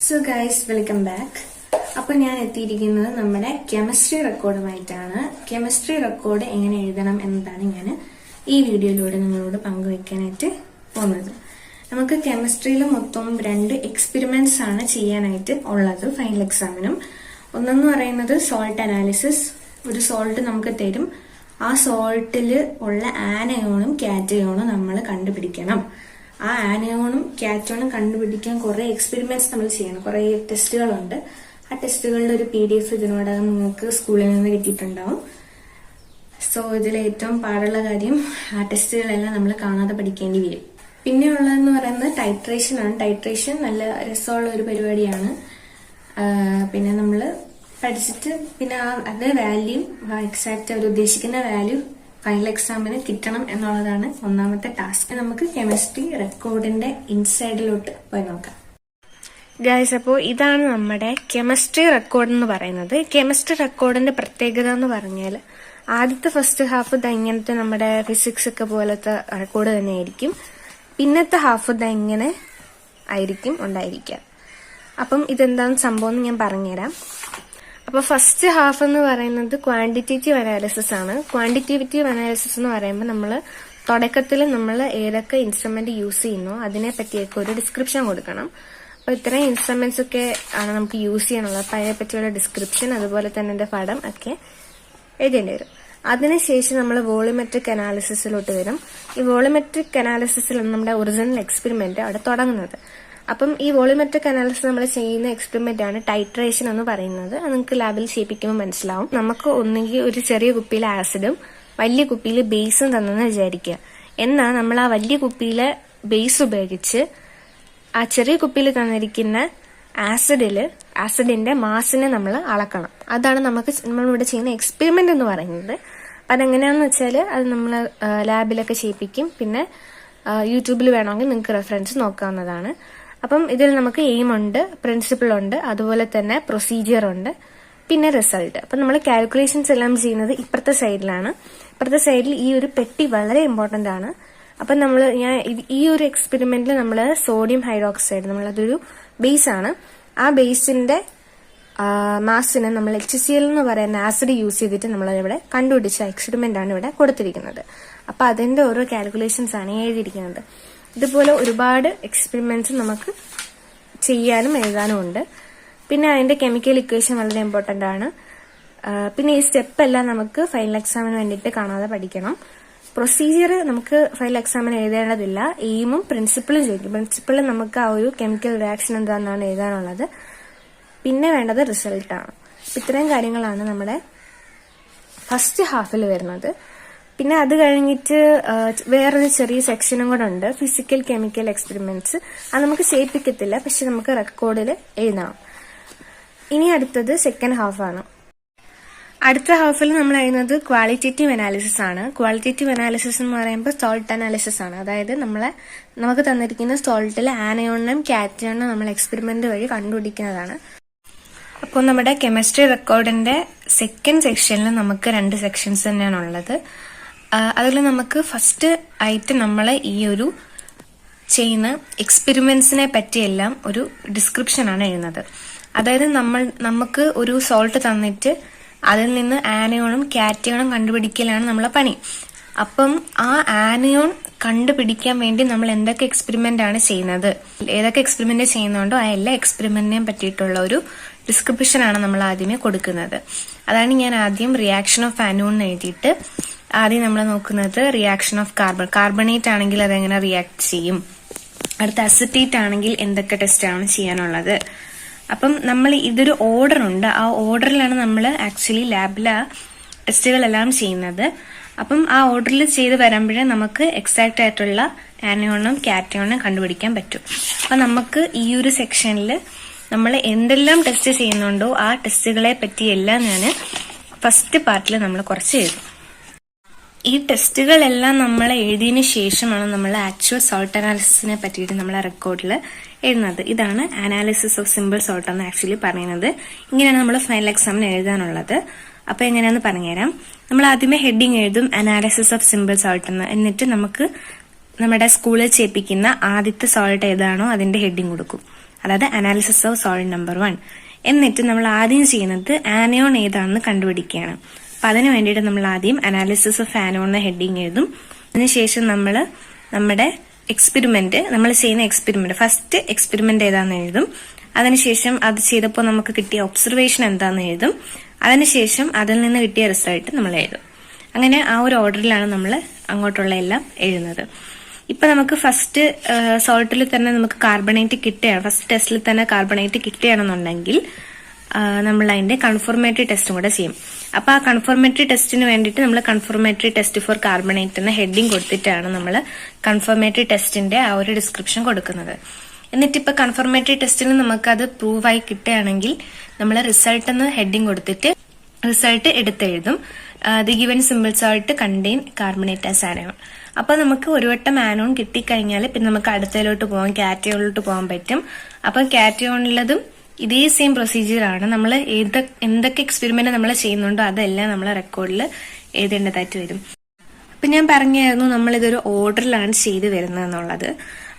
So guys, welcome back. അപ്പോൾ ഞാൻ എത്തിയിരിക്കുന്നത് നമ്മുടെ കെമിസ്ട്രി റെക്കോർഡുമായിട്ടാണ്. കെമിസ്ട്രി റെക്കോർഡ് എങ്ങനെ എഴുതണം എന്നതാണ് ഞാൻ ഈ വീഡിയോയിലൂടെ നിങ്ങളോട് പങ്കുവെക്കാനായിട്ട് പോകുന്നത്. നമുക്ക് കെമിസ്ട്രിയിൽ മൊത്തം 2 എക്സ്പെരിമെന്റ്സ് ആണ് ചെയ്യാനായിട്ട് ഉള്ളത് ഫൈനൽ എക്സാമിനും. ഒന്നെന്ന് പറയുന്നത് സോൾട്ട് അനാലിസിസ്. ഒരു സോൾട്ട് നമുക്ക് തരും, ആ സോൾട്ടിൽ ഉള്ള ആനയോണും കാറ്റയോണും നമ്മൾ കണ്ടുപിടിക്കണം. ആ ആനയോണും കാറ്റയോണും കണ്ടുപിടിക്കാൻ കുറെ എക്സ്പെരിമെന്റ്സ് നമ്മൾ ചെയ്യണം. കുറെ ടെസ്റ്റുകളുണ്ട്. ആ ടെസ്റ്റുകളുടെ ഒരു PDF ഇതിനോടകം നിങ്ങൾക്ക് സ്കൂളിൽ നിന്ന് കിട്ടിയിട്ടുണ്ടാവും. സോ ഇതിൽ ഏറ്റവും പാടുള്ള കാര്യം ആ ടെസ്റ്റുകളെല്ലാം നമ്മൾ കാണാതെ പഠിക്കേണ്ടി വരും. പിന്നെ ഉള്ളതെന്ന് പറയുന്നത് ടൈട്രേഷൻ ആണ്. ടൈട്രേഷൻ നല്ല രസമുള്ള ഒരു പരിപാടിയാണ്. പിന്നെ നമ്മൾ പഠിച്ചിട്ട് പിന്നെ അത് വാല്യൂ എക്സാക്ട് അവർ ഉദ്ദേശിക്കുന്ന വാല്യൂ ഫൈനൽ എക്സാമിന് കിട്ടണം എന്നുള്ളതാണ് ഒന്നാമത്തെ ടാസ്ക്. നമുക്ക് കെമിസ്ട്രി റെക്കോർഡിന്റെ ഇൻസൈഡിലോട്ട് പോയി നോക്കാം. ഗൈസ്, അപ്പോൾ ഇതാണ് നമ്മുടെ കെമിസ്ട്രി റെക്കോർഡ് എന്ന് പറയുന്നത്. കെമിസ്ട്രി റെക്കോർഡിന്റെ പ്രത്യേകത എന്ന് പറഞ്ഞാൽ ആദ്യത്തെ ഫസ്റ്റ് ഹാഫ് ഇങ്ങനത്തെ നമ്മുടെ ഫിസിക്സ് ഒക്കെ പോലത്തെ റെക്കോർഡ് തന്നെ ആയിരിക്കും. പിന്നത്തെ ഹാഫ് ഇങ്ങനെ ആയിരിക്കും ഉണ്ടായിരിക്കുക. അപ്പം ഇതെന്താണ് സംഭവം എന്ന് ഞാൻ പറഞ്ഞുതരാം. അപ്പോൾ ഫസ്റ്റ് ഹാഫ് എന്ന് പറയുന്നത് ക്വാണ്ടിറ്റേറ്റീവ് അനാലിസിസ് ആണ്. ക്വാണ്ടിറ്റേറ്റീവ് അനാലിസിസ് എന്ന് പറയുമ്പോൾ നമ്മൾ തുടക്കത്തിൽ നമ്മൾ ഏതൊക്കെ ഇൻസ്ട്രുമെന്റ് യൂസ് ചെയ്യുന്നോ അതിനെ പറ്റിയൊക്കെ ഒരു ഡിസ്ക്രിപ്ഷൻ കൊടുക്കണം. അപ്പോൾ ഇത്രയും ഇൻസ്ട്രുമെന്റ്സ് ഒക്കെ ആണ് നമുക്ക് യൂസ് ചെയ്യാനുള്ളത്. അപ്പോൾ അതിനെ പറ്റിയുള്ള ഡിസ്ക്രിപ്ഷൻ, അതുപോലെ തന്നെ അതിന്റെ പടം ഒക്കെ എഴുതേണ്ടി വരും. അതിനുശേഷം നമ്മൾ വോളിമെട്രിക് അനാലിസിസിലോട്ട് വരും. ഈ വോളിമെട്രിക് അനാലിസിസിലാണ് നമ്മുടെ ഒറിജിനൽ എക്സ്പെരിമെന്റ് അവിടെ തുടങ്ങുന്നത്. അപ്പം ഈ വോളിമെട്രിക് അനാലിസിസ് നമ്മൾ ചെയ്യുന്ന എക്സ്പെരിമെന്റ് ആണ് ടൈട്രേഷൻ എന്ന് പറയുന്നത്. അത് നിങ്ങൾക്ക് ലാബിൽ ചെയ്യിപ്പിക്കുമ്പോൾ മനസ്സിലാവും. നമുക്ക് ഒന്നുകിൽ ഒരു ചെറിയ കുപ്പിയിൽ ആസിഡും വലിയ കുപ്പിയിൽ ബേസും തന്നെന്ന് വിചാരിക്കുക. എന്നാൽ നമ്മൾ ആ വലിയ കുപ്പിയിലെ ബേസ് ഉപയോഗിച്ച് ആ ചെറിയ കുപ്പിയിൽ തന്നിരിക്കുന്ന ആസിഡിന്റെ മാസിനെ നമ്മൾ അളക്കണം. അതാണ് നമ്മളിവിടെ ചെയ്യുന്ന എക്സ്പെരിമെന്റ് എന്ന് പറയുന്നത്. അതെങ്ങനെയാണെന്ന് വെച്ചാൽ അത് നമ്മൾ ലാബിലൊക്കെ ചെയ്യിപ്പിക്കും. പിന്നെ യൂട്യൂബിൽ വേണമെങ്കിൽ നിങ്ങൾക്ക് റെഫറൻസ് നോക്കാവുന്നതാണ്. അപ്പം ഇതിൽ നമുക്ക് എയിം ഉണ്ട്, പ്രിൻസിപ്പിൾ ഉണ്ട്, അതുപോലെ തന്നെ പ്രൊസീജിയർ ഉണ്ട്, പിന്നെ റിസൾട്ട്. അപ്പം നമ്മൾ കാൽക്കുലേഷൻസ് എല്ലാം ചെയ്യുന്നത് ഇപ്പുറത്തെ സൈഡിലാണ്. ഇപ്പുറത്തെ സൈഡിൽ ഈ ഒരു പെട്ടി വളരെ ഇമ്പോർട്ടന്റ് ആണ്. അപ്പം ഈ ഒരു എക്സ്പെരിമെന്റിൽ നമ്മൾ സോഡിയം ഹൈഡ്രോക്സൈഡ്, നമ്മളതൊരു ബേസ് ആണ്. ആ ബേസിന്റെ മാസിനെ നമ്മൾ HCl എന്ന് പറയുന്ന ആസിഡ് യൂസ് ചെയ്തിട്ട് നമ്മളിവിടെ കണ്ടുപിടിച്ച എക്സ്പെരിമെന്റ് ആണ് ഇവിടെ കൊടുത്തിരിക്കുന്നത്. അപ്പൊ അതിന്റെ ഓരോ കാൽക്കുലേഷൻസ് ആണ് എഴുതിയിരിക്കുന്നത്. ഇതുപോലെ ഒരുപാട് എക്സ്പെരിമെന്റ്സ് നമുക്ക് ചെയ്യാനും എഴുതാനും ഉണ്ട്. പിന്നെ അതിന്റെ കെമിക്കൽ ഇക്വേഷൻ വളരെ ഇമ്പോർട്ടന്റ് ആണ്. പിന്നെ ഈ സ്റ്റെപ്പ് എല്ലാം നമുക്ക് ഫൈനൽ എക്സാമിന് വേണ്ടിയിട്ട് കാണാതെ പഠിക്കണം. പ്രൊസീജിയർ നമുക്ക് ഫൈനൽ എക്സാമിന് എഴുതേണ്ടതില്ല. എയിമും പ്രിൻസിപ്പിളും ചോദിക്കും. പ്രിൻസിപ്പിൾ നമുക്ക് ആ ഒരു കെമിക്കൽ റിയാക്ഷൻ എന്താണെന്നാണ് എഴുതാനുള്ളത്. പിന്നെ വേണ്ടത് റിസൾട്ടാണ്. ഇത്രയും കാര്യങ്ങളാണ് നമ്മുടെ ഫസ്റ്റ് ഹാഫിൽ വരുന്നത്. പിന്നെ അത് കഴിഞ്ഞിട്ട് വേറൊരു ചെറിയ സെക്ഷനും കൂടെ ഉണ്ട്, ഫിസിക്കൽ കെമിക്കൽ എക്സ്പെരിമെന്റ്സ്. അത് നമുക്ക് ചെയ്യിപ്പിക്കത്തില്ല, പക്ഷെ നമുക്ക് റെക്കോർഡിൽ എഴുതാം. ഇനി അടുത്തത് സെക്കൻഡ് ഹാഫാണ്. അടുത്ത ഹാഫിൽ നമ്മൾ എഴുതുന്നത് ക്വാളിറ്റേറ്റീവ് അനാലിസിസ് ആണ്. ക്വാളിറ്റേറ്റീവ് അനാലിസിസ് എന്ന് പറയുമ്പോൾ സോൾട്ട് അനാലിസിസ് ആണ്. അതായത് നമുക്ക് തന്നിരിക്കുന്ന സോൾട്ടിലെ ആനയോണിനും കാറ്റയോണിനും നമ്മൾ എക്സ്പെരിമെന്റ് വഴി കണ്ടുപിടിക്കുന്നതാണ്. അപ്പോൾ നമ്മുടെ കെമിസ്ട്രി റെക്കോർഡിന്റെ സെക്കൻഡ് സെക്ഷനിൽ നമുക്ക് 2 സെക്ഷൻസ് തന്നെയാണ് ഉള്ളത്. അതിൽ നമുക്ക് ഫസ്റ്റ് ആയിട്ട് നമ്മൾ ഈ ഒരു ചെയ്യുന്ന എക്സ്പെരിമെന്റ്സിനെ പറ്റിയെല്ലാം ഒരു ഡിസ്ക്രിപ്ഷനാണ് എഴുതുന്നത്. അതായത് നമുക്ക് ഒരു സോൾട്ട് തന്നിട്ട് അതിൽ നിന്ന് ആനയോണും കാറ്റയോണും കണ്ടുപിടിക്കലാണ് നമ്മളെ പണി. അപ്പം ആ ആനയോൺ കണ്ടുപിടിക്കാൻ വേണ്ടി നമ്മൾ എന്തൊക്കെ എക്സ്പെരിമെന്റ് ആണ് ചെയ്യുന്നത്, ഏതൊക്കെ എക്സ്പെരിമെന്റ് ചെയ്യുന്നുണ്ടോ ആ എല്ലാ എക്സ്പെരിമെന്റിനെയും പറ്റിയിട്ടുള്ള ഒരു ഡിസ്ക്രിപ്ഷൻ ആണ് നമ്മൾ ആദ്യമേ കൊടുക്കുന്നത്. അതാണ് ഞാൻ ആദ്യം റിയാക്ഷൻ ഓഫ് ആനോൺ എഴുതിയിട്ട് ആദ്യം നമ്മൾ നോക്കുന്നത് റിയാക്ഷൻ ഓഫ് കാർബണേറ്റ് ആണെങ്കിൽ അതെങ്ങനെ റിയാക്ട് ചെയ്യും, അടുത്ത അസിറ്റേറ്റ് ആണെങ്കിൽ എന്തൊക്കെ ടെസ്റ്റ് ആണ് ചെയ്യാനുള്ളത്. അപ്പം നമ്മൾ ഇതൊരു ഓർഡർ ഉണ്ട്. ആ ഓർഡറിലാണ് നമ്മൾ ആക്ച്വലി ലാബിലെ ടെസ്റ്റുകളെല്ലാം ചെയ്യുന്നത്. അപ്പം ആ ഓർഡറിൽ ചെയ്ത് വരുമ്പോഴേ നമുക്ക് എക്സാക്റ്റ് ആയിട്ടുള്ള ആനയോണും കാറ്റയോണും കണ്ടുപിടിക്കാൻ പറ്റും. അപ്പൊ നമുക്ക് ഈ ഒരു സെക്ഷനിൽ നമ്മൾ എന്തെല്ലാം ടെസ്റ്റ് ചെയ്യുന്നുണ്ടോ ആ ടെസ്റ്റുകളെ പറ്റിയെല്ലാം ഞാൻ ഫസ്റ്റ് പാർട്ടിൽ നമ്മൾ കുറച്ച് എഴുതും. ഈ ടെസ്റ്റുകളെല്ലാം നമ്മൾ എഴുതിയതിനു ശേഷമാണ് നമ്മൾ ആക്ച്വൽ സോൾട്ട് അനാലിസിസിനെ പറ്റിയിട്ട് നമ്മളെ റെക്കോർഡിൽ എഴുതുന്നത്. ഇതാണ് അനാലിസിസ് ഓഫ് സിമ്പിൾ സോൾട്ട് എന്ന് ആക്ച്വലി പറയുന്നത്. ഇങ്ങനെയാണ് നമ്മൾ ഫൈനൽ എക്സാമിന് എഴുതാനുള്ളത്. അപ്പൊ എങ്ങനെയാന്ന് പറഞ്ഞുതരാം. നമ്മൾ ആദ്യമേ ഹെഡിങ് എഴുതും അനാലിസിസ് ഓഫ് സിമ്പിൾ സോൾട്ട് എന്ന്. എന്നിട്ട് നമുക്ക് നമ്മുടെ സ്കൂളിൽ ചെയ്യിപ്പിക്കുന്ന ആദ്യത്തെ സോൾട്ട് ഏതാണോ അതിന്റെ ഹെഡിങ് കൊടുക്കും. അതായത് അനാലിസിസ് ഓഫ് സോൾട്ട് നമ്പർ 1. എന്നിട്ട് നമ്മൾ ആദ്യം ചെയ്യുന്നത് ആനയോൺ ഏതാണെന്ന് കണ്ടുപിടിക്കുകയാണ്. അപ്പൊ അതിന് വേണ്ടിയിട്ട് നമ്മൾ ആദ്യം അനാലിസിസ് ഓഫ് ആനോൺ എന്ന ഹെഡിങ് എഴുതും. അതിനുശേഷം നമ്മൾ നമ്മുടെ എക്സ്പെരിമെന്റ്, നമ്മൾ ചെയ്യുന്ന എക്സ്പെരിമെന്റ്, ഫസ്റ്റ് എക്സ്പെരിമെന്റ് ഏതാണെന്ന് എഴുതും. അതിനുശേഷം അത് ചെയ്തപ്പോൾ നമുക്ക് കിട്ടിയ ഒബ്സർവേഷൻ എന്താണെന്ന് എഴുതും. അതിനുശേഷം അതിൽ നിന്ന് കിട്ടിയ റിസൾട്ട് നമ്മൾ എഴുതും. അങ്ങനെ ആ ഒരു ഓർഡറിലാണ് നമ്മൾ അങ്ങോട്ടുള്ള എല്ലാം എഴുതുന്നത്. ഇപ്പൊ നമുക്ക് ഫസ്റ്റ് സോൾട്ടിൽ തന്നെ നമുക്ക് കാർബണേറ്റ് കിട്ടുകയാണ്, ഫസ്റ്റ് ടെസ്റ്റിൽ തന്നെ കാർബണേറ്റ് കിട്ടുകയാണെന്നുണ്ടെങ്കിൽ നമ്മൾ അതിന്റെ കൺഫർമേറ്ററി ടെസ്റ്റും കൂടെ ചെയ്യും. അപ്പൊ ആ കൺഫർമേറ്ററി ടെസ്റ്റിന് വേണ്ടിയിട്ട് നമ്മൾ കൺഫർമേറ്ററി ടെസ്റ്റ് ഫോർ കാർബണേറ്റ് എന്ന ഹെഡിങ് കൊടുത്തിട്ടാണ് നമ്മൾ കൺഫർമേറ്ററി ടെസ്റ്റിന്റെ ആ ഒരു ഡിസ്ക്രിപ്ഷൻ കൊടുക്കുന്നത്. എന്നിട്ട് ഇപ്പൊ കൺഫർമേറ്ററി ടെസ്റ്റിന് നമുക്ക് അത് പ്രൂവ് ആയി കിട്ടുകയാണെങ്കിൽ നമ്മൾ റിസൾട്ട് എന്ന ഹെഡിങ് കൊടുത്തിട്ട് റിസൾട്ട് എടുത്തെഴുതും. The given simple salt contain carbonate as anion. അപ്പൊ നമുക്ക് ഒരു വട്ടം ആനോൺ കിട്ടിക്കഴിഞ്ഞാൽ പിന്നെ നമുക്ക് അടുത്തതിലോട്ട് പോകാം, കാറ്റയോണിലോട്ട് പോകാൻ പറ്റും. അപ്പൊ കാറ്റയോണിലതും ഇതേ സെയിം പ്രൊസീജിയർ ആണ്. നമ്മൾ എന്തൊക്കെ എക്സ്പെരിമെന്റ് നമ്മൾ ചെയ്യുന്നുണ്ടോ അതെല്ലാം നമ്മൾ റെക്കോർഡിൽ എഴുതേണ്ടതായിട്ട് വരും. അപ്പൊ ഞാൻ പറഞ്ഞായിരുന്നു നമ്മൾ ഇതൊരു ഓർഡറിലാണ് ചെയ്തു വരുന്നത് എന്നുള്ളത്.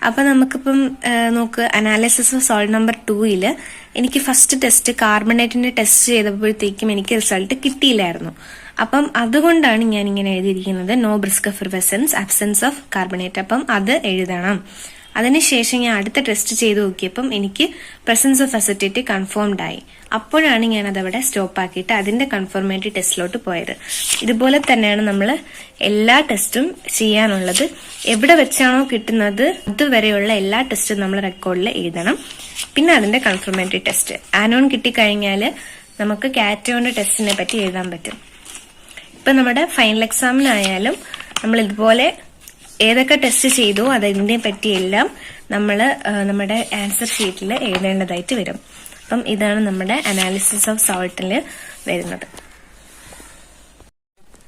അപ്പൊ നമുക്കിപ്പം നോക്ക്, അനാലിസിസ് ഓഫ് സോൾട്ട് നമ്പർ 2 എനിക്ക് ഫസ്റ്റ് ടെസ്റ്റ് കാർബണേറ്റിന്റെ ടെസ്റ്റ് ചെയ്തപ്പോഴത്തേക്കും എനിക്ക് റിസൾട്ട് കിട്ടിയില്ലായിരുന്നു. അപ്പം അതുകൊണ്ടാണ് ഞാൻ ഇങ്ങനെ എഴുതിയിരിക്കുന്നത് no brisk effervescence, absence of carbonate. അപ്പം അത് എഴുതണം. അതിനുശേഷം ഞാൻ അടുത്ത ടെസ്റ്റ് ചെയ്ത് നോക്കിയപ്പം എനിക്ക് പ്രസൻസ് ഓഫ് അസറ്റേറ്റ് കൺഫേംഡ് ആയി. അപ്പോഴാണ് ഞാൻ അതവിടെ സ്റ്റോപ്പ് ആക്കിയിട്ട് അതിന്റെ കൺഫർമേറ്ററി ടെസ്റ്റിലോട്ട് പോയത്. ഇതുപോലെ തന്നെയാണ് നമ്മൾ എല്ലാ ടെസ്റ്റും ചെയ്യാനുള്ളത്. എവിടെ വെച്ചാണോ കിട്ടുന്നത് അതുവരെയുള്ള എല്ലാ ടെസ്റ്റും നമ്മൾ റെക്കോർഡിൽ എഴുതണം. പിന്നെ അതിന്റെ കൺഫർമേറ്ററി ടെസ്റ്റ്. ആനോൺ കിട്ടിക്കഴിഞ്ഞാൽ നമുക്ക് കാറ്റയോണിന്റെ ടെസ്റ്റിനെ പറ്റി എഴുതാൻ പറ്റും. ഇപ്പൊ നമ്മുടെ ഫൈനൽ എക്സാമിനായാലും നമ്മൾ ഇതുപോലെ ഏതൊക്കെ ടെസ്റ്റ് ചെയ്തോ അതിനെ പറ്റിയെല്ലാം നമ്മൾ നമ്മുടെ ആൻസർ ഷീറ്റിൽ എഴുതേണ്ടതായിട്ട് വരും. അപ്പം ഇതാണ് നമ്മുടെ അനാലിസിസ് ഓഫ് സോൾട്ടിൽ വരുന്നത്.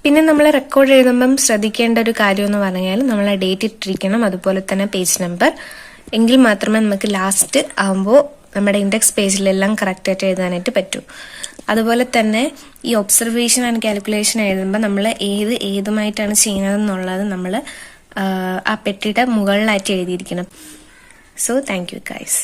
പിന്നെ നമ്മൾ റെക്കോർഡ് എഴുതുമ്പം ശ്രദ്ധിക്കേണ്ട ഒരു കാര്യം എന്ന് പറഞ്ഞാൽ നമ്മൾ ഡേറ്റ് ഇട്ടിരിക്കണം, അതുപോലെ തന്നെ പേജ് നമ്പർ. എങ്കിൽ മാത്രമേ നമുക്ക് ലാസ്റ്റ് ആകുമ്പോൾ നമ്മുടെ ഇൻഡെക്സ് പേജിലെല്ലാം കറക്റ്റായിട്ട് എഴുതാനായിട്ട് പറ്റൂ. അതുപോലെ തന്നെ ഈ ഒബ്സർവേഷൻ ആൻഡ് കാൽക്കുലേഷൻ എഴുതുമ്പോൾ നമ്മൾ ഏതുമായിട്ടാണ് ചെയ്യുന്നതെന്നുള്ളത് നമ്മൾ ആ പെട്ടിയുടെ മുകളിലായിട്ട് എഴുതിയിരിക്കണം. So thank you guys.